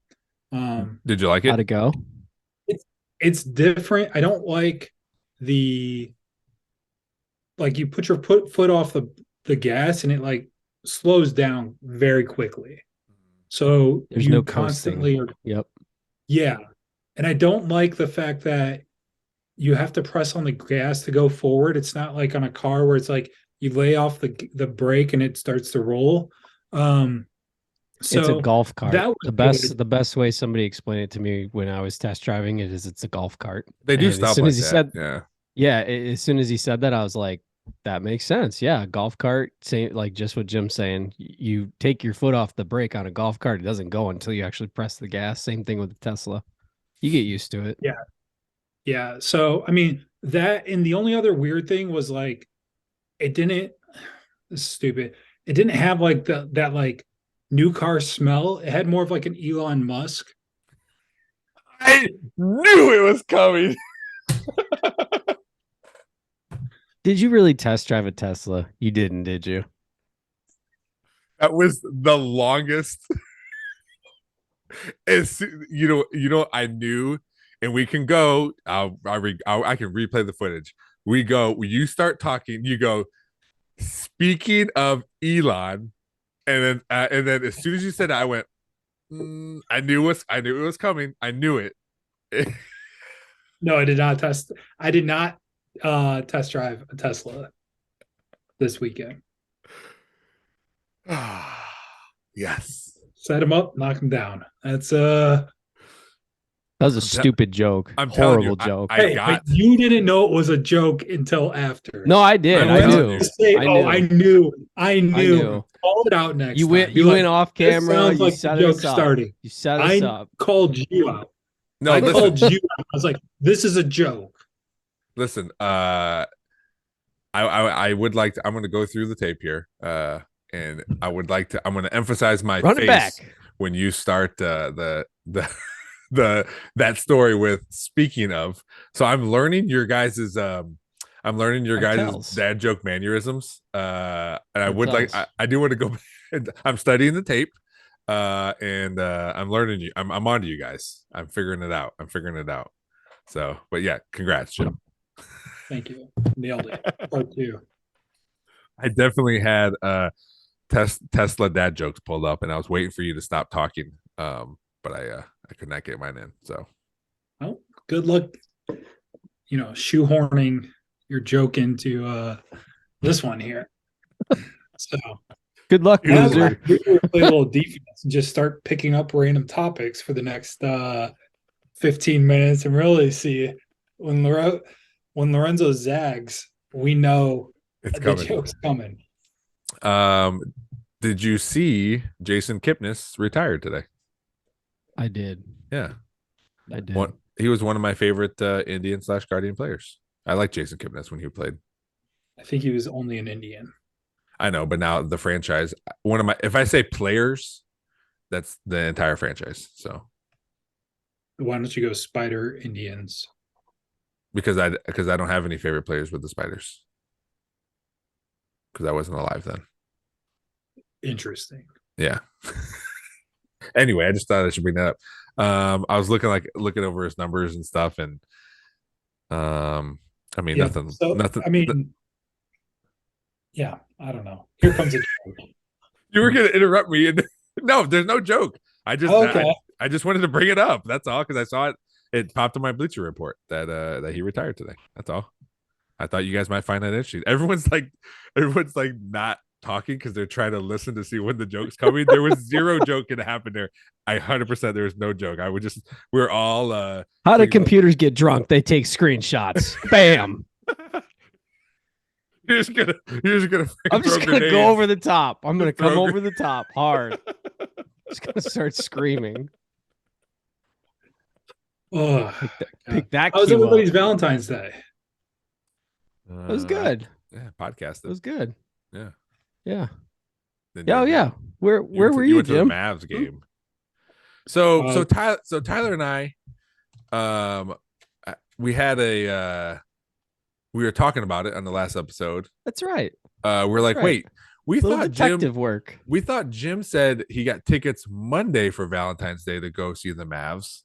did you like How'd it? it go? it's different. I don't like the like you put your foot off the gas and it like slows down very quickly. So There's you no constantly coasting. are, Yep. yeah. And I don't like the fact that you have to press on the gas to go forward. It's not like on a car where it's like you lay off the brake and it starts to roll. It's a So golf cart. that was The good. best way somebody explained it to me when I was test driving it is it's a golf cart. They do And as stuff soon like as he that. said Yeah. yeah, as soon as he said that, I was like, that makes sense. Yeah, golf cart, same like just what Jim's saying. You take your foot off the brake on a golf cart, it doesn't go until you actually press the gas. Same thing with the Tesla. You get used to it. Yeah. Yeah. So I mean that and the only other weird thing was like it didn't this is stupid. It didn't have like that like new car smell. It had more of like an Elon Musk. I knew it was coming. Did you really test drive a Tesla? You didn't, did you? That was the longest. I knew, and we can go. I can replay the footage. We go. You start talking. You go. Speaking of Elon, and then as soon as you said that, I went. I knew it was coming. I knew it. No, I did not test. I did not test drive a Tesla this weekend. Yes. Set him up, knock him down. That's That was a stupid joke. I'm telling you, Horrible joke. I hey, got. but you didn't know it was a joke until after. No, I did. I telling knew. you. Say, I oh, knew. I knew. Call it out next You time. went. Be You like, went off this camera. sounds You like the set joke us up. starting. You set us up. Called you out. No, I listen. called you out. I was like, this is a joke. Listen, I would like to, I'm going to go through the tape here, and I would like to, I'm going to emphasize my Run it face back. when you start that story with speaking of. So I'm learning your guys's dad joke mannerisms, and I would like, I do want to go. I'm studying the tape, and I'm learning you. I'm on to you guys. I'm figuring it out. So, but yeah, congrats, Jim. Thank you. Nailed it. Part 2. I definitely had Tesla dad jokes pulled up, and I was waiting for you to stop talking. But I could not get mine in. So, well, good luck. Shoehorning your joke into this one here. So, good luck, loser. We play a little defense and just start picking up random topics for the next 15 minutes, and really see when Lorenzo zags, we know it's the coming. joke's coming. Did you see Jason Kipnis retired today? I did. Yeah, I did. He was one of my favorite Indian/Guardian players. I like Jason Kipnis when he played. I think he was only an Indian. I know, but now the franchise, if I say players, that's the entire franchise. So why don't you go Spider Indians? Because I don't have any favorite players with the Spiders. Because I wasn't alive then. Interesting. Yeah. Anyway, I just thought I should bring that up. I was looking over his numbers and stuff, and I mean, yeah, nothing. I mean, yeah, I don't know. Here comes a joke. You were gonna interrupt me, and no, there's no joke. I just wanted to bring it up. That's all, because I saw it. It popped in my Bleacher Report that he retired today. That's all. I thought you guys might find that interesting. Everyone's like not talking because they're trying to listen to see when the joke's coming. There was zero joke gonna happen there. 100% there was no joke. We're all how do computers get drunk? They take screenshots. Bam. You're just gonna I'm just gonna go over the top. I'm gonna come over the top hard. Just gonna start screaming. Oh, pick that. How was everybody's Valentine's Day? It was good. Yeah, podcast. It was good. Yeah. Yeah. Yeah. Where were you, went Jim? To the Mavs game. So Tyler and I, we were talking about it on the last episode. That's right. We're like, right. Wait, we thought Jim said he got tickets Monday for Valentine's Day to go see the Mavs.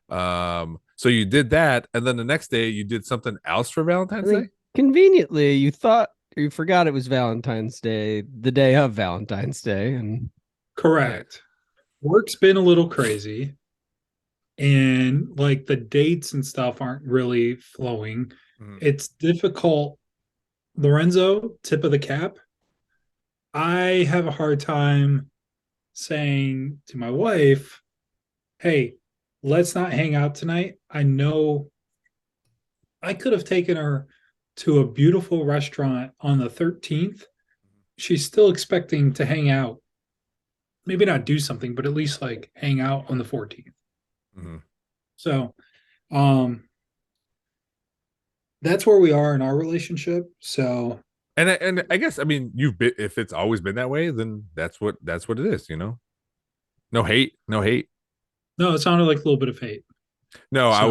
So you did that, and then the next day you did something else for Valentine's Day? Conveniently, you forgot it was Valentine's Day, the day of Valentine's Day, and correct. Work's been a little crazy, and like the dates and stuff aren't really flowing. It's difficult. Lorenzo, tip of the cap. I have a hard time saying to my wife, hey, let's not hang out tonight. I know I could have taken her to a beautiful restaurant on the 13th. She's still expecting to hang out. Maybe not do something, but at least like hang out on the 14th. Mm-hmm. So, that's where we are in our relationship. So, and I guess, I mean, if it's always been that way, then that's what it is, you know. No hate. No, it sounded like a little bit of hate. No, so,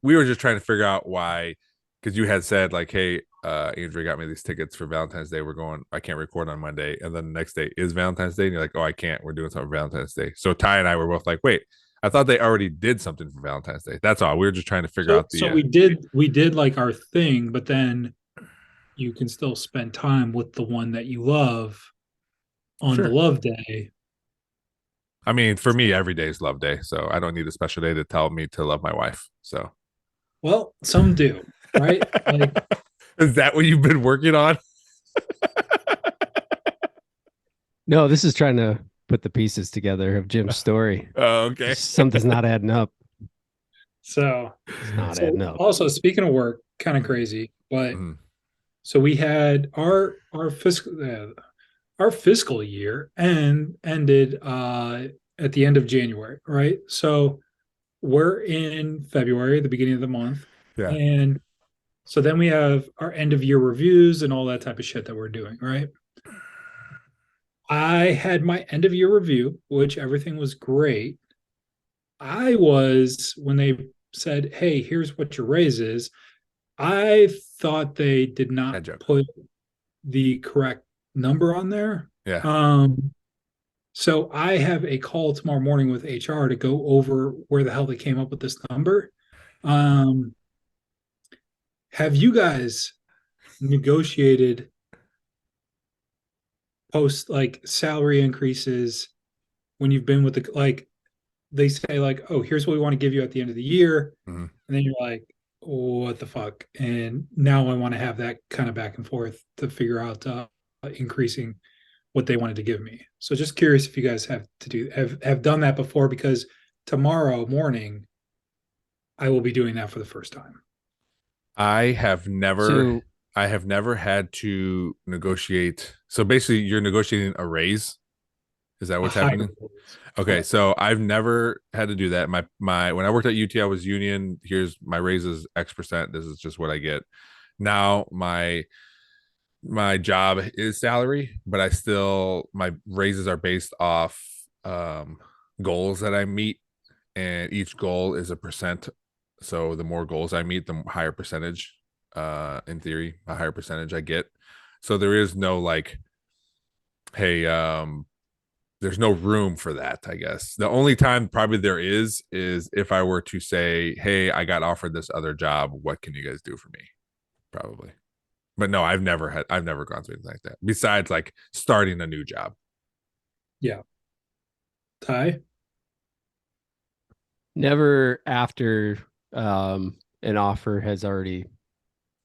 we were just trying to figure out why, because you had said like, hey, Andrea got me these tickets for Valentine's Day. I can't record on Monday. And then the next day is Valentine's Day. And you're like, oh, I can't. We're doing something for Valentine's Day. So Ty and I were both like, wait, I thought they already did something for Valentine's Day. That's all. We were just trying to figure out So we did like our thing, but then you can still spend time with the one that you love on the love day. I mean, for me, every day is love day. So I don't need a special day to tell me to love my wife. So, well, some do, right? Like, is that what you've been working on? No, this is trying to put the pieces together of Jim's story. Oh, okay. Something's not adding up. So, It's not adding up. also speaking of work, kind of crazy, but Mhm. so we had our fiscal year and ended at the end of January, right? So we're in February, the beginning of the month, Yeah. and so then we have our end of year reviews and all that type of shit that we're doing, right? I had my end of year review, which everything was great. When they said, "Hey, here's what your raise is," I thought they did not Bad joke. put the correct number on there. Yeah. So I have a call tomorrow morning with HR to go over where the hell they came up with this number. Um, have you guys negotiated post like salary increases when you've been with the like they say like, oh, here's what we want to give you at the end of the year, Mhm. and then you're like, what the fuck? And now I want to have that kind of back and forth to figure out increasing what they wanted to give me. So just curious if you guys have done that before, because tomorrow morning I will be doing that for the first time. I have never So I have never had to negotiate. So basically you're negotiating a raise. Is that A what's higher happening? raise. Okay, Correct. so I've never had to do that. My when I worked at UT, I was union. Here's my raises X%. This is just what I get. Now my job is salary, but I still my raises are based off goals that I meet, and each goal is a percent. So the more goals I meet, the higher percentage, in theory, a higher percentage I get. So there is no like, hey, there's no room for that, I guess. The only time probably there is if I were to say, hey, I got offered this other job. What can you guys do for me? Probably. But no, I've never gone through anything like that. Besides like starting a new job. Yeah. Ty? never after an offer has already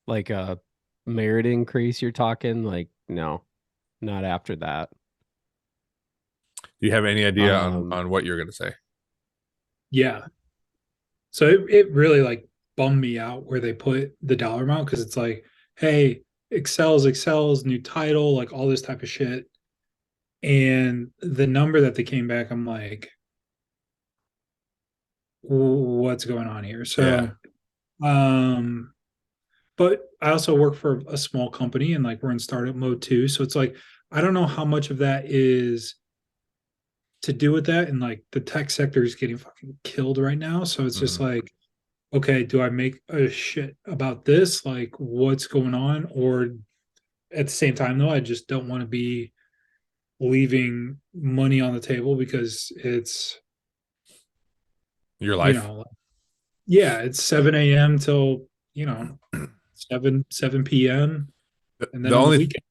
like a merit increase you're talking, like no, not after that. Do you have any idea Um on what you're gonna say? Yeah. So it really like bummed me out where they put the dollar amount, because it's like, hey, excels, new title, like all this type of shit. And the number that they came back, I'm like, what's going on here? Yeah. So, um, but I also work for a small company and like we're in startup mode too. So it's like, I don't know how much of that is to do with that. And like the tech sector is getting fucking killed right now. So it's just Mhm. like, okay, do I make a shit about this? Like, what's going on? Or at the same time, though, I just don't want to be leaving money on the table because it's, Your you life. know, yeah, it's 7 a.m. till, you know, 7 p.m. and The then on the only weekend.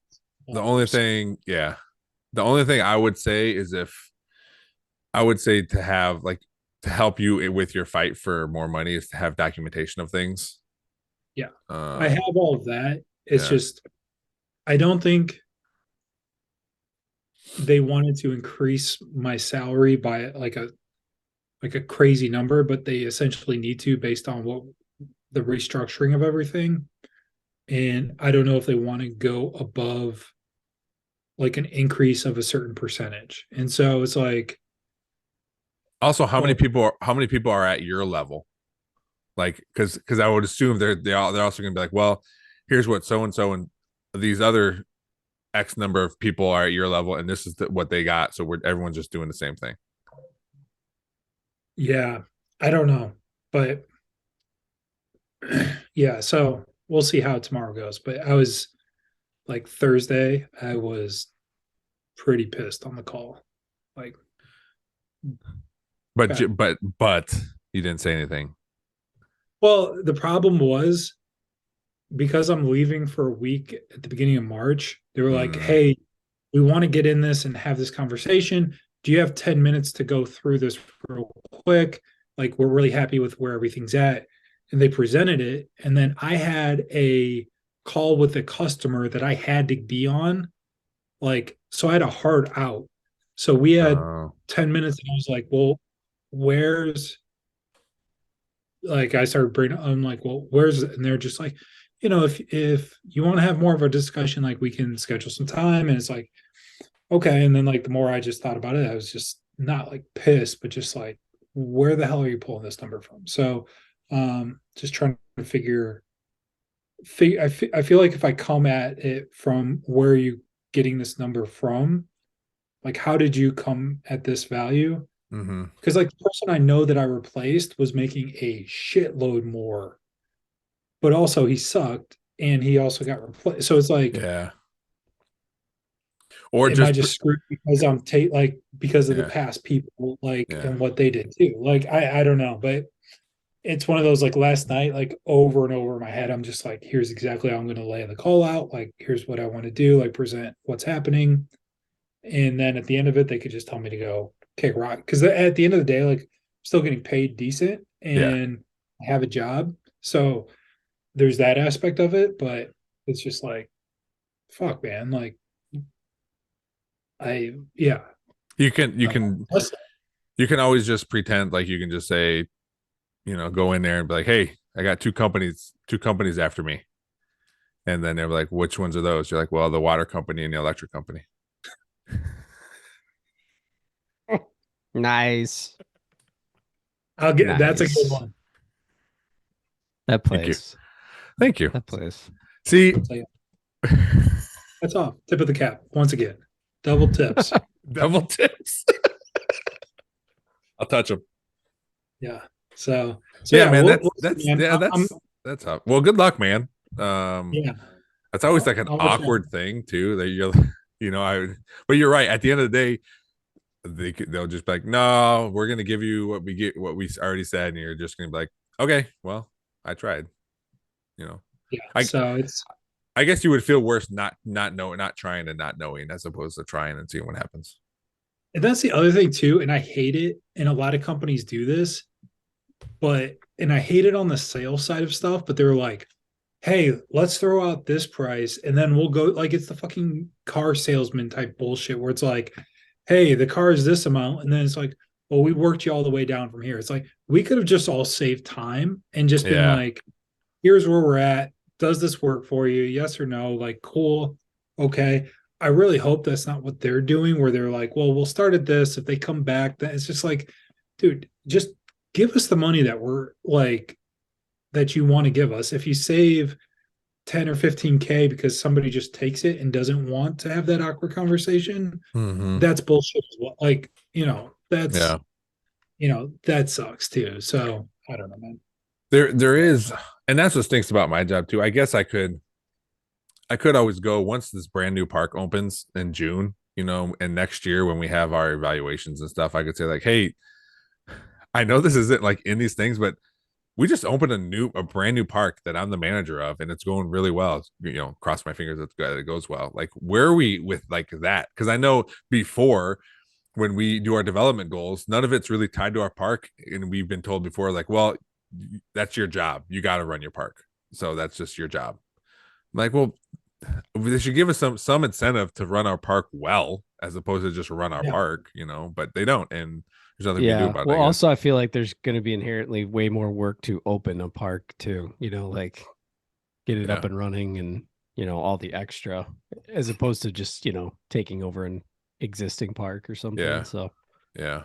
the only So, thing, yeah. The only thing I would say is if I would say to have like to help you with your fight for more money is to have documentation of things. yeah, I Um, have all of that. It's yeah. just, I don't think they wanted to increase my salary by like a crazy number, but they essentially need to based on what the restructuring of everything. And I don't know if they want to go above like an increase of a certain percentage. And so it's like, Also, well, how many people are at your level? Like, because I would assume they're also going to be like, well, here's what so and these other X number of people are at your level, and this is what they got. So everyone's just doing the same thing. yeah, I don't know. But yeah, so we'll see how tomorrow goes. But I was like Thursday, I was pretty pissed on the call. Like, But bad. you didn't say anything. Well, the problem was because I'm leaving for a week at the beginning of March, they were like, Mm, hey, we want to get in this and have this conversation. Do you have 10 minutes to go through this real quick? Like, we're really happy with where everything's at. And they presented it. And then I had a call with a customer that I had to be on like So I had a hard out. So we had Oh, 10 minutes and I was like, well, where's like I started bringing I'm like, well, where's and they're just like, if you want to have more of a discussion, like we can schedule some time. And it's like, okay. And then like the more I just thought about it, I was just not like pissed, but just like, where the hell are you pulling this number from? So just trying to I feel like if I come at it from where are you getting this number from, like how did you come at this value? mm-hmm. Because like the person I know that I replaced was making a shitload more, but also he sucked and he also got replaced. So it's like, Yeah. Or am I just just screwed because like because of the yeah, past people like yeah. and what they did too? Like I don't know, but it's one of those like last night, like over and over in my head, I'm just like, here's exactly how I'm going to lay the call out. Like, here's what I want to do, like present what's happening. And then at the end of it, they could just tell me to go kick rock. Cause at the end of the day, like I'm still getting paid decent Yeah. and I have a job. So there's that aspect of it, but it's just like, fuck, man. Like yeah. You can Plus, you can always just pretend like you can just say, go in there and be like, hey, I got two companies after me. And then they're like, which ones are those? You're like, well, the water company and the electric company. Nice. that's a good Nice. one. That Thank you. place. Thank you. That place. See, So, yeah, that's all. Tip of the cap. Once again, double tips. double tips. I'll touch them. Yeah. So Yeah, man. we'll That's see, man. yeah, that's up. Well, good luck, man. Yeah. That's always like an I'll let you know. awkward thing too. That you're, but you're right. At the end of the day, they'll just be like, no, we're gonna give you what we already said, and you're just gonna be like, okay, well, I tried. Yeah. I So it's I guess you would feel worse not trying and not knowing as opposed to trying and seeing what happens. and that's the other thing too, and I hate it, and a lot of companies do this, and I hate it on the sales side of stuff, but they're like, hey, let's throw out this price and then we'll go like it's the fucking car salesman type bullshit where it's like, hey, the car is this amount, and then it's like, well, we worked you all the way down from here. It's like we could have just all saved time and just been Yeah. like, here's where we're at. Does this work for you? Yes or no? Like, cool. Okay. I really hope that's not what they're doing, where they're like, well, we'll start at this. If they come back, then it's just like, dude, just give us the money that we're like, that you want to give us. If you save 10 or 15K because somebody just takes it and doesn't want to have that awkward conversation, Mm-hmm. that's bullshit as well. Like, Yeah. that sucks too. So I don't know, man. There is, and that's what stinks about my job too. I guess I could always go once this brand new park opens in June, and next year when we have our evaluations and stuff, I could say like, hey, I know this isn't like in these things, but we just opened a brand new park that I'm the manager of, and it's going really well. Cross my fingers that it goes well. Like, where are we with like that? Because I know before when we do our development goals, none of it's really tied to our park, and we've been told before, like, well, that's your job. You got to run your park, so that's just your job. I'm like, well, they should give us some incentive to run our park well, as opposed to just run our Yeah. park, but they don't, and there's nothing we can do Yeah. about it. Well, I guess. also, I feel like there's going to be inherently way more work to open a park too, like get it up and running and, all the extra as opposed to just, taking over an existing park or something. Yeah. So, Yeah.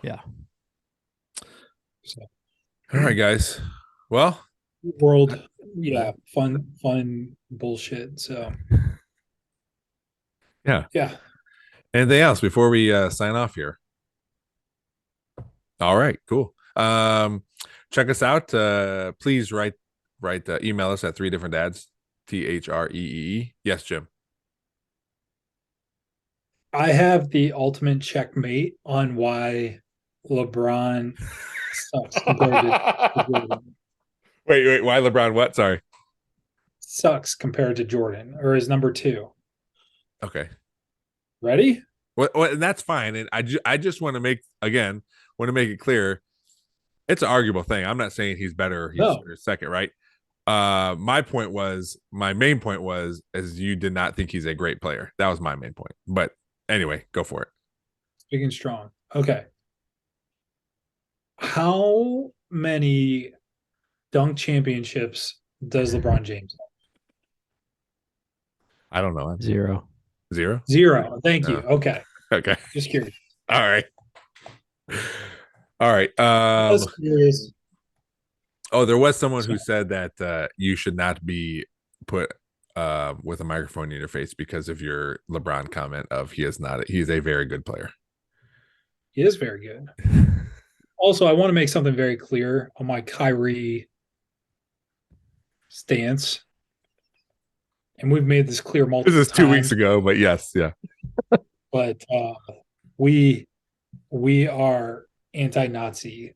So, All right, guys. Well, world, yeah, fun bullshit. So yeah. yeah. Anything else before we sign off here? All right, cool. Check us out. Please email us at 3differentdads, THREEE. Yes, Jim. I have the ultimate checkmate on why LeBron sucks compared to Jordan. Wait, why LeBron? What? Sorry. Sucks compared to Jordan, or is number two. Okay. Ready? Well, and that's fine. And I just want to make it clear. It's an arguable thing. I'm not saying he's better or he's second, right? My main point was, is you did not think he's a great player. That was my main point. But Anyway, go for it. Big and strong. Okay. How many dunk championships does LeBron James have? I don't know. 0. 0? 0. Thank you. Okay. Okay. Just curious. All right. All right. Just curious. Oh, there was someone who said that you should not be put with a microphone in your face because of your LeBron comment of he's a very good player. He is very good. Also, I want to make something very clear on my Kyrie stance. And we've made this clear multiple times. This is 2 weeks ago, but yes, yeah. But we are anti-Nazi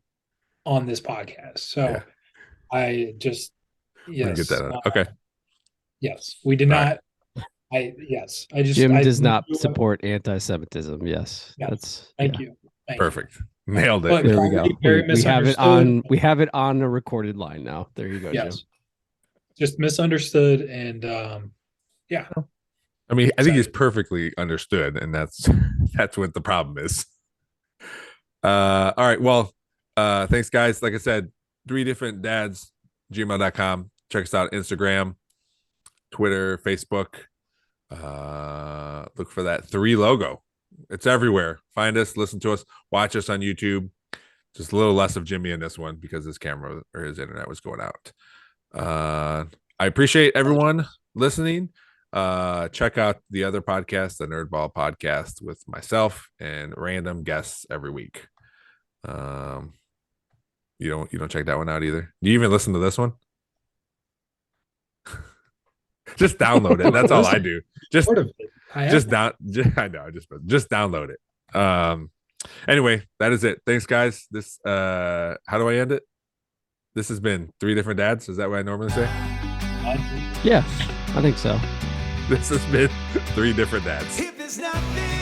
on this podcast. So Yeah. I just Get that out. Okay. Yes, we did not. Jim does not support anti-Semitism. Yes, that's thank you. Perfect. Nailed it. But there we go. We have it on. We have it on a recorded line now. There you go, Jim. Just misunderstood, and yeah. I mean, I think he's perfectly understood, and that's what the problem is. All right. Well, thanks, guys. Like I said, 3 different dads, gmail.com. Check us out, Instagram, Twitter, Facebook. Look for that 3 logo. It's everywhere. Find us, listen to us, watch us on YouTube. Just a little less of Jimmy in this one because his camera or his internet was going out. I appreciate everyone listening. Check out the other podcast, the Nerdball podcast, with myself and random guests every week. You don't check that one out either. Do you even listen to this one? Just download it. That's all I do. Just download it. Anyway, that is it. Thanks, guys. This how do I end it? This has been 3 different dads. Is that what I normally say? Yeah, I think so. This has been 3 different dads. If there's nothing